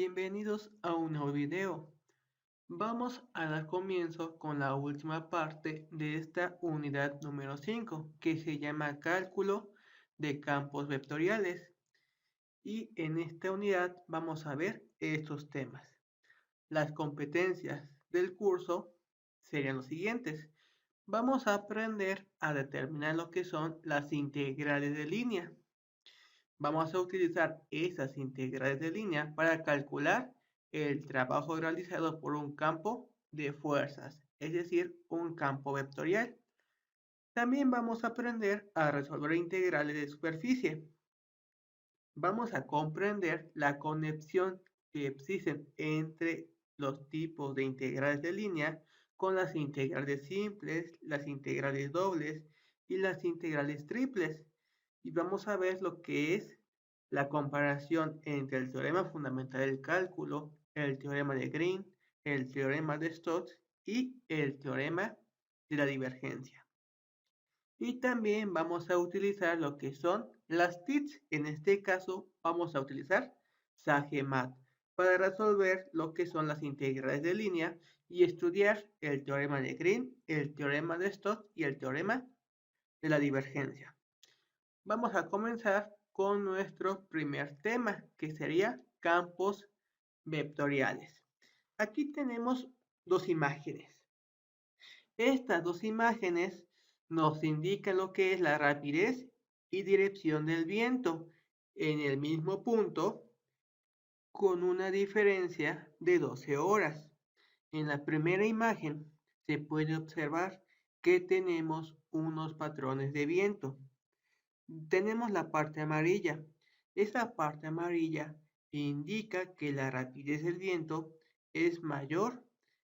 Bienvenidos a un nuevo video. Vamos a dar comienzo con la última parte de esta unidad número 5, que se llama Cálculo de campos vectoriales. Y en esta unidad vamos a ver estos temas. Las competencias del curso serían los siguientes. Vamos a aprender a determinar lo que son las integrales de línea. Vamos a utilizar esas integrales de línea para calcular el trabajo realizado por un campo de fuerzas, es decir, un campo vectorial. También vamos a aprender a resolver integrales de superficie. Vamos a comprender la conexión que existen entre los tipos de integrales de línea con las integrales simples, las integrales dobles y las integrales triples. Y vamos a ver lo que es la comparación entre el teorema fundamental del cálculo, el teorema de Green, el teorema de Stokes y el teorema de la divergencia. Y también vamos a utilizar lo que son las TICs. En este caso vamos a utilizar SageMath para resolver lo que son las integrales de línea y estudiar el teorema de Green, el teorema de Stokes y el teorema de la divergencia. Vamos a comenzar con nuestro primer tema, que sería campos vectoriales. Aquí tenemos dos imágenes. Estas dos imágenes nos indican lo que es la rapidez y dirección del viento en el mismo punto con una diferencia de 12 horas. En la primera imagen se puede observar que tenemos unos patrones de viento. Tenemos la parte amarilla. Esa parte amarilla indica que la rapidez del viento es mayor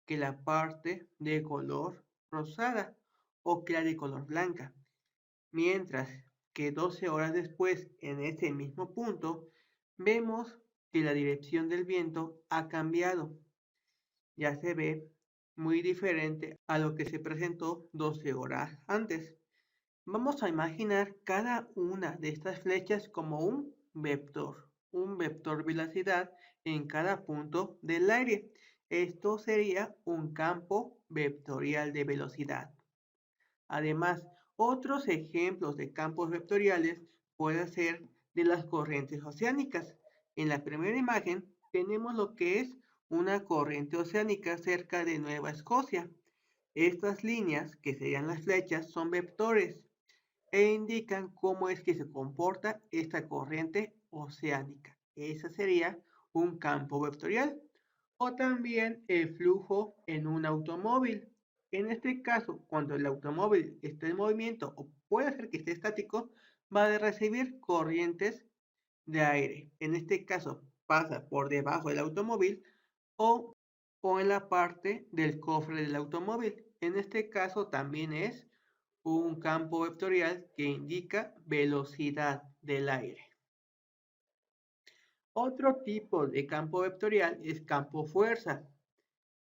que la parte de color rosada o que la de color blanca. Mientras que 12 horas después, en ese mismo punto, vemos que la dirección del viento ha cambiado. Ya se ve muy diferente a lo que se presentó 12 horas antes. Vamos a imaginar cada una de estas flechas como un vector velocidad en cada punto del aire. Esto sería un campo vectorial de velocidad. Además, otros ejemplos de campos vectoriales pueden ser de las corrientes oceánicas. En la primera imagen tenemos lo que es una corriente oceánica cerca de Nueva Escocia. Estas líneas, que serían las flechas, son vectores e indican cómo es que se comporta esta corriente oceánica. Ese sería un campo vectorial. O también el flujo en un automóvil. En este caso, cuando el automóvil está en movimiento o puede ser que esté estático, va a recibir corrientes de aire. En este caso, pasa por debajo del automóvil o, o en la parte del cofre del automóvil. En este caso también es un campo vectorial que indica velocidad del aire. Otro tipo de campo vectorial es campo fuerza.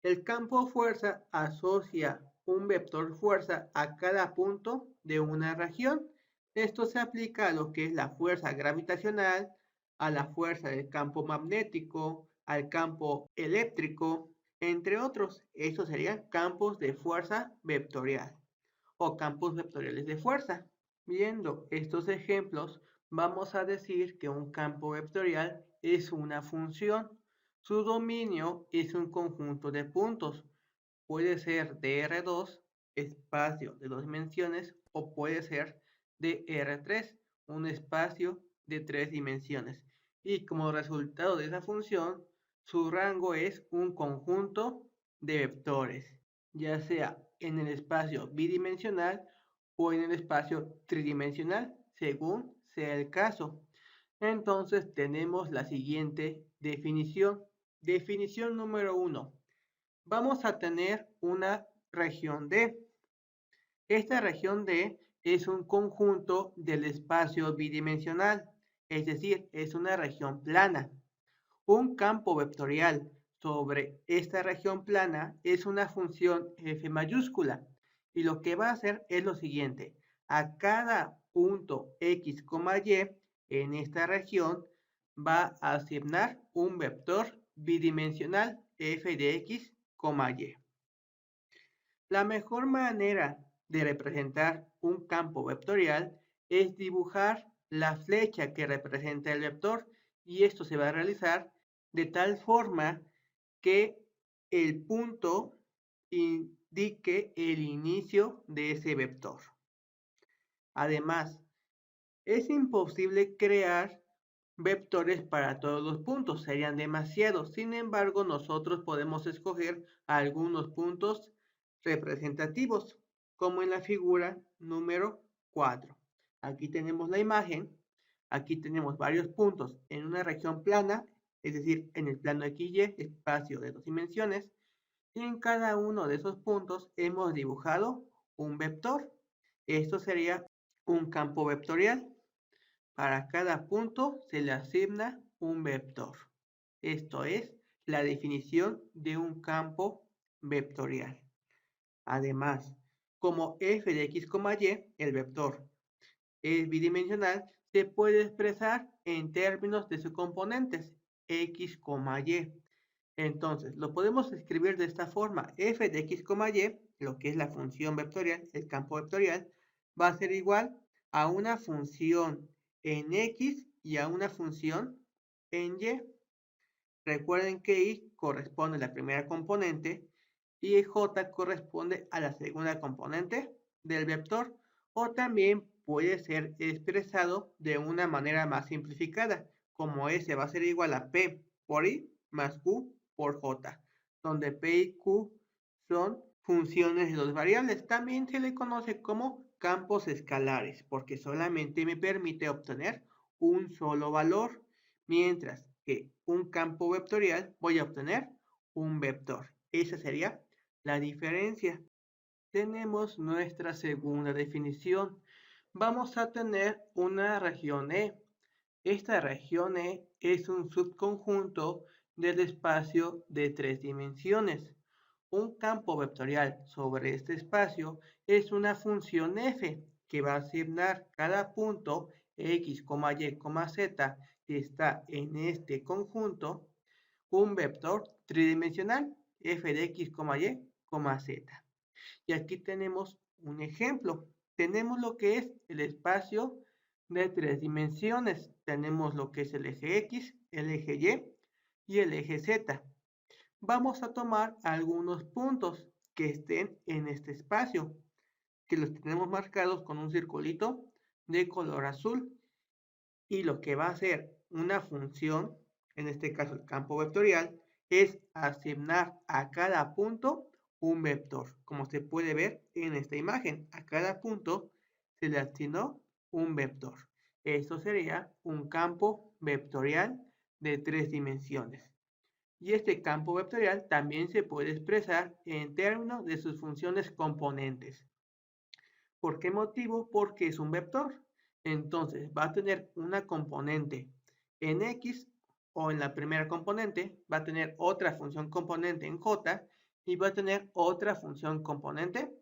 El campo fuerza asocia un vector fuerza a cada punto de una región. Esto se aplica a lo que es la fuerza gravitacional, a la fuerza del campo magnético, al campo eléctrico, entre otros. Estos serían campos de fuerza vectorial o campos vectoriales de fuerza. Viendo estos ejemplos, vamos a decir que un campo vectorial es una función. Su dominio es un conjunto de puntos. Puede ser de R2, espacio de 2 dimensiones, o puede ser de R3, un espacio de 3 dimensiones. Y como resultado de esa función, su rango es un conjunto de vectores, ya sea en el espacio bidimensional o en el espacio tridimensional, según sea el caso. Entonces tenemos la siguiente definición. Definición número 1. Vamos a tener una región D. Esta región D es un conjunto del espacio bidimensional, es decir, es una región plana. Un campo vectorial sobre esta región plana es una función f mayúscula y lo que va a hacer es lo siguiente. A cada punto x, y en esta región va a asignar un vector bidimensional f de x, y. La mejor manera de representar un campo vectorial es dibujar la flecha que representa el vector, y esto se va a realizar de tal forma que el punto indique el inicio de ese vector. Además, es imposible crear vectores para todos los puntos, serían demasiados. Sin embargo, nosotros podemos escoger algunos puntos representativos, como en la figura número 4. Aquí tenemos la imagen, aquí tenemos varios puntos en una región plana, es decir, en el plano XY, espacio de 2 dimensiones, y en cada uno de esos puntos hemos dibujado un vector. Esto sería un campo vectorial. Para cada punto se le asigna un vector. Esto es la definición de un campo vectorial. Además, como f de x, y, el vector es bidimensional, se puede expresar en términos de sus componentes, x, y. Entonces, lo podemos escribir de esta forma. F de x, y, lo que es la función vectorial, el campo vectorial, va a ser igual a una función en x y a una función en y. Recuerden que y corresponde a la primera componente y j corresponde a la segunda componente del vector, o también puede ser expresado de una manera más simplificada, como s va a ser igual a p por i más q por j, donde p y q son funciones de dos variables. También se le conoce como campos escalares, porque solamente me permite obtener un solo valor, mientras que un campo vectorial voy a obtener un vector. Esa sería la diferencia. Tenemos nuestra segunda definición. Vamos a tener una región E. Esta región E es un subconjunto del espacio de 3 dimensiones. Un campo vectorial sobre este espacio es una función f que va a asignar cada punto x, y, z que está en este conjunto un vector tridimensional f de x, y, z. Y aquí tenemos un ejemplo. Tenemos lo que es el espacio de 3 dimensiones. Tenemos lo que es el eje X, el eje Y el eje Z. Vamos a tomar algunos puntos que estén en este espacio, que los tenemos marcados con un circulito de color azul. Y lo que va a hacer una función, en este caso el campo vectorial, es asignar a cada punto un vector. Como se puede ver en esta imagen, a cada punto se le asignó un vector. Esto sería un campo vectorial de 3 dimensiones. Y este campo vectorial también se puede expresar en términos de sus funciones componentes. ¿Por qué motivo? Porque es un vector. Entonces va a tener una componente en X, o en la primera componente, va a tener otra función componente en J, y va a tener otra función componente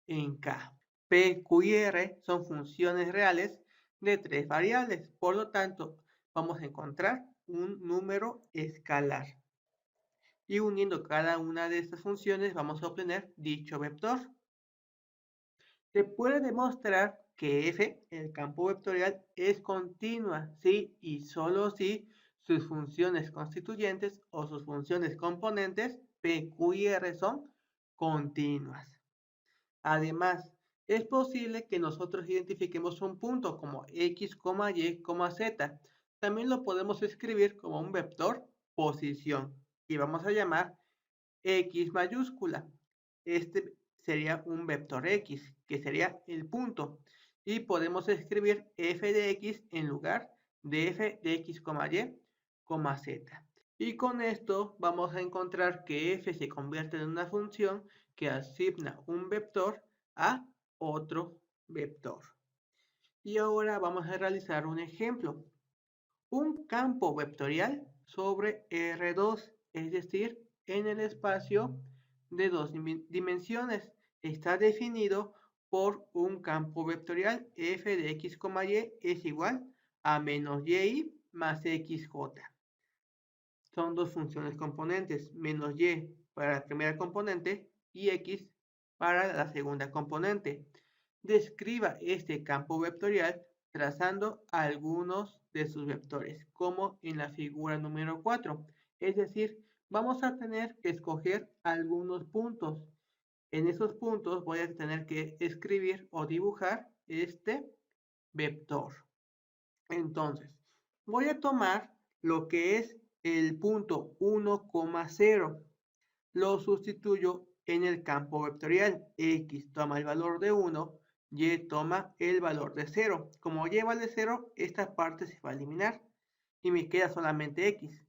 en K. P, Q y R son funciones reales de 3 variables. Por lo tanto, vamos a encontrar un número escalar. Y uniendo cada una de estas funciones vamos a obtener dicho vector. Se puede demostrar que f, el campo vectorial, es continua si y solo si sus funciones constituyentes o sus funciones componentes p, q y r son continuas. Además, es posible que nosotros identifiquemos un punto como x, y, z. También lo podemos escribir como un vector posición y vamos a llamar x mayúscula. Este sería un vector x, que sería el punto. Y podemos escribir f de x en lugar de f de x, y, z. Y con esto vamos a encontrar que f se convierte en una función que asigna un vector a otro vector. Y ahora vamos a realizar un ejemplo. Un campo vectorial sobre R2, es decir, en el espacio de 2 dimensiones, está definido por un campo vectorial f de x, y es igual a menos y más xj. son dos funciones componentes, menos y para la primera componente y x para la segunda componente. Describa este campo vectorial trazando algunos de sus vectores, como en la figura número 4. Es decir, vamos a tener que escoger algunos puntos. En esos puntos voy a tener que escribir o dibujar este vector. Entonces, voy a tomar lo que es el punto 1,0. Lo sustituyo en el campo vectorial. X toma el valor de 1, y toma el valor de 0. Como y vale 0, esta parte se va a eliminar y me queda solamente x,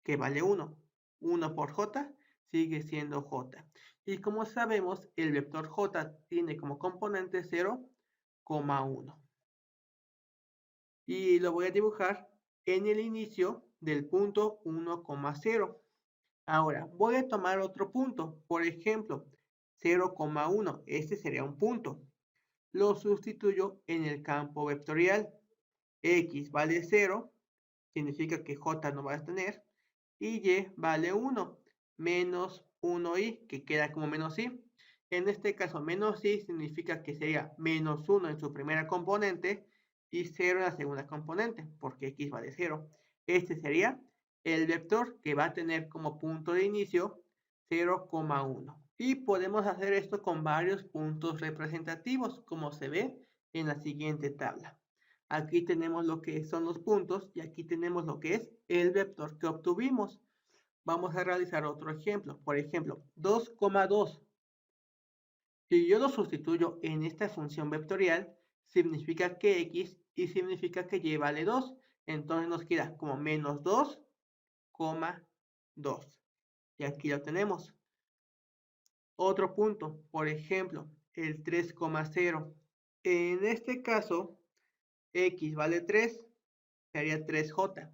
que vale 1. 1 por j sigue siendo j. Y como sabemos, el vector j tiene como componente 0,1. Y lo voy a dibujar en el inicio del punto 1,0. Ahora, voy a tomar otro punto, por ejemplo, 0,1. Este sería un punto. Lo sustituyo en el campo vectorial. X vale 0, significa que J no va a tener, y Y vale 1, menos 1i, que queda como menos i. En este caso, menos i significa que sería menos 1 en su primera componente y 0 en la segunda componente, porque x vale 0. Este sería el vector que va a tener como punto de inicio 0,1. Y podemos hacer esto con varios puntos representativos, como se ve en la siguiente tabla. Aquí tenemos lo que son los puntos y aquí tenemos lo que es el vector que obtuvimos. Vamos a realizar otro ejemplo. Por ejemplo, 2,2. Si yo lo sustituyo en esta función vectorial, significa que x y significa que y vale 2. Entonces nos queda como menos 2,2. Y aquí lo tenemos. Otro punto, por ejemplo, el 3,0. En este caso, x vale 3, sería 3j.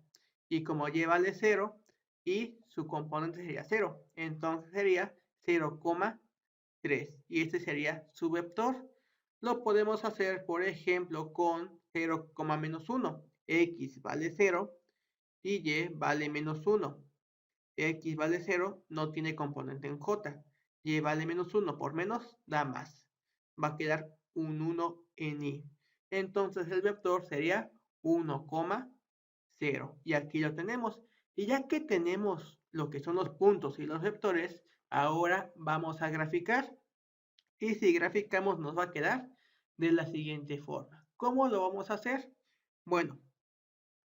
Y como y vale 0, y su componente sería 0. Entonces sería 0,3. Y este sería su vector. Lo podemos hacer, por ejemplo, con 0,-1. X vale 0 y y vale menos 1. X vale 0, no tiene componente en j. Y vale menos 1 por menos da más. Va a quedar un 1 en y. Entonces el vector sería 1,0. Y aquí lo tenemos. Y ya que tenemos lo que son los puntos y los vectores, ahora vamos a graficar. Y si graficamos nos va a quedar de la siguiente forma. ¿Cómo lo vamos a hacer? Bueno,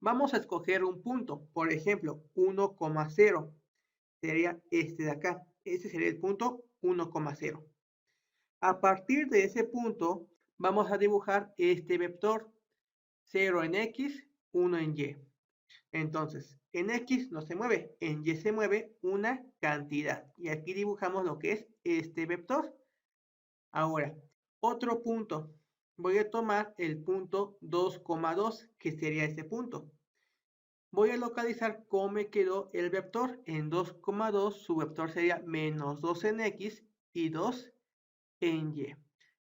vamos a escoger un punto. Por ejemplo, 1,0. Sería este de acá. Este sería el punto 1,0. A partir de ese punto, vamos a dibujar este vector. 0 en x, 1 en y. Entonces, en x no se mueve, en y se mueve una cantidad. Y aquí dibujamos lo que es este vector. Ahora, otro punto. Voy a tomar el punto 2,2, que sería este punto. Voy a localizar cómo me quedó el vector. En 2,2 su vector sería menos 2 en x y 2 en y.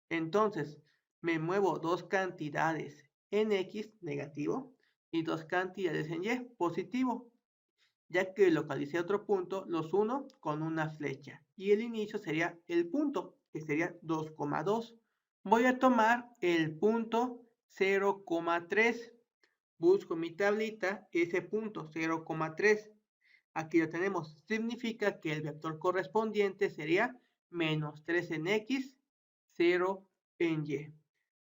Entonces, me muevo dos cantidades en x, negativo, y dos cantidades en y, positivo. Ya que localicé otro punto, los uno con una flecha. Y el inicio sería el punto, que sería 2,2. Voy a tomar el punto 0,3. Busco mi tablita ese punto 0,3. Aquí lo tenemos. Significa que el vector correspondiente sería menos 3 en x, 0 en y.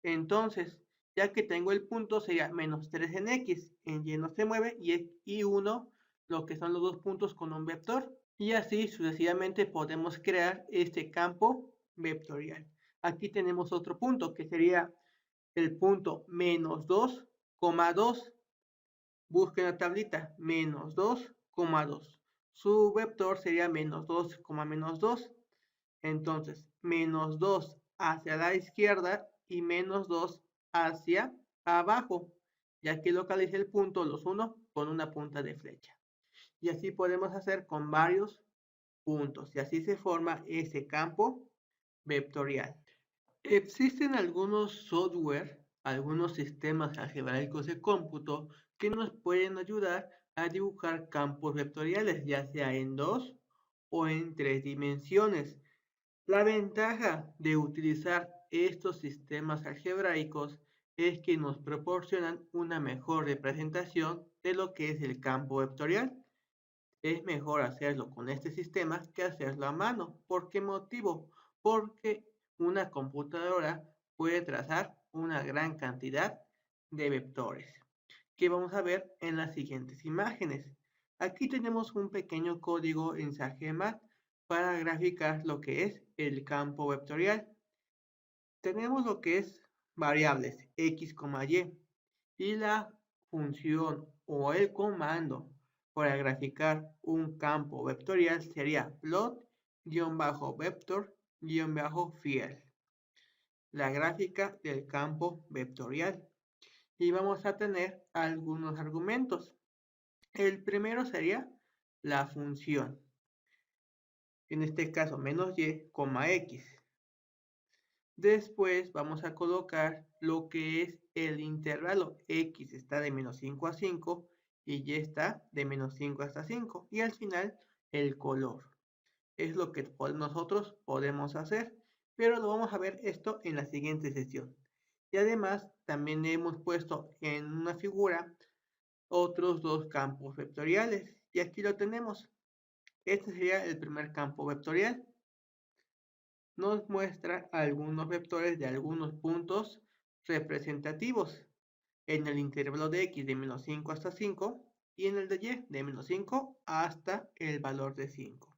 Entonces, ya que tengo el punto, sería menos 3 en x. En y no se mueve y 1, lo que son los dos puntos con un vector. Y así sucesivamente podemos crear este campo vectorial. Aquí tenemos otro punto que sería el punto menos 2,2. Busquen la tablita, menos 2,2. Su vector sería menos 2, menos 2. Entonces, menos 2 hacia la izquierda y menos 2 hacia abajo. Y aquí localice el punto, los uno, con una punta de flecha. Y así podemos hacer con varios puntos. Y así se forma ese campo vectorial. Existen algunos software, algunos sistemas algebraicos de cómputo que nos pueden ayudar a dibujar campos vectoriales, ya sea en 2 o en 3 dimensiones. La ventaja de utilizar estos sistemas algebraicos es que nos proporcionan una mejor representación de lo que es el campo vectorial. Es mejor hacerlo con este sistema que hacerlo a mano. ¿Por qué motivo? Porque una computadora puede trazar una gran cantidad de vectores que vamos a ver en las siguientes imágenes. Aquí tenemos un pequeño código en Sagemat para graficar lo que es el campo vectorial. Tenemos lo que es variables x, y la función o el comando para graficar un campo vectorial sería plot-vector-field, la gráfica del campo vectorial. Y vamos a tener algunos argumentos. El primero sería la función, en este caso menos y, x. Después vamos a colocar lo que es el intervalo. X está de menos 5 a 5 y y está de menos 5 hasta 5. Y al final el color. Es lo que nosotros podemos hacer, pero lo vamos a ver esto en la siguiente sesión. Y además también hemos puesto en una figura otros dos campos vectoriales. Y aquí lo tenemos. Este sería el primer campo vectorial. Nos muestra algunos vectores de algunos puntos representativos en el intervalo de x de menos 5 hasta 5 y en el de y de menos 5 hasta el valor de 5.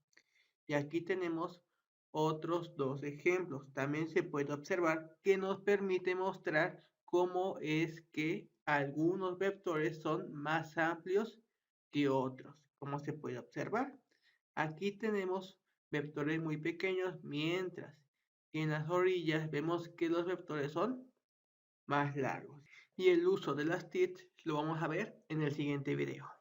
Y aquí tenemos otros dos ejemplos. También se puede observar que nos permite mostrar cómo es que algunos vectores son más amplios que otros. Como se puede observar, aquí tenemos vectores muy pequeños, mientras que en las orillas vemos que los vectores son más largos. Y el uso de las TITs lo vamos a ver en el siguiente video.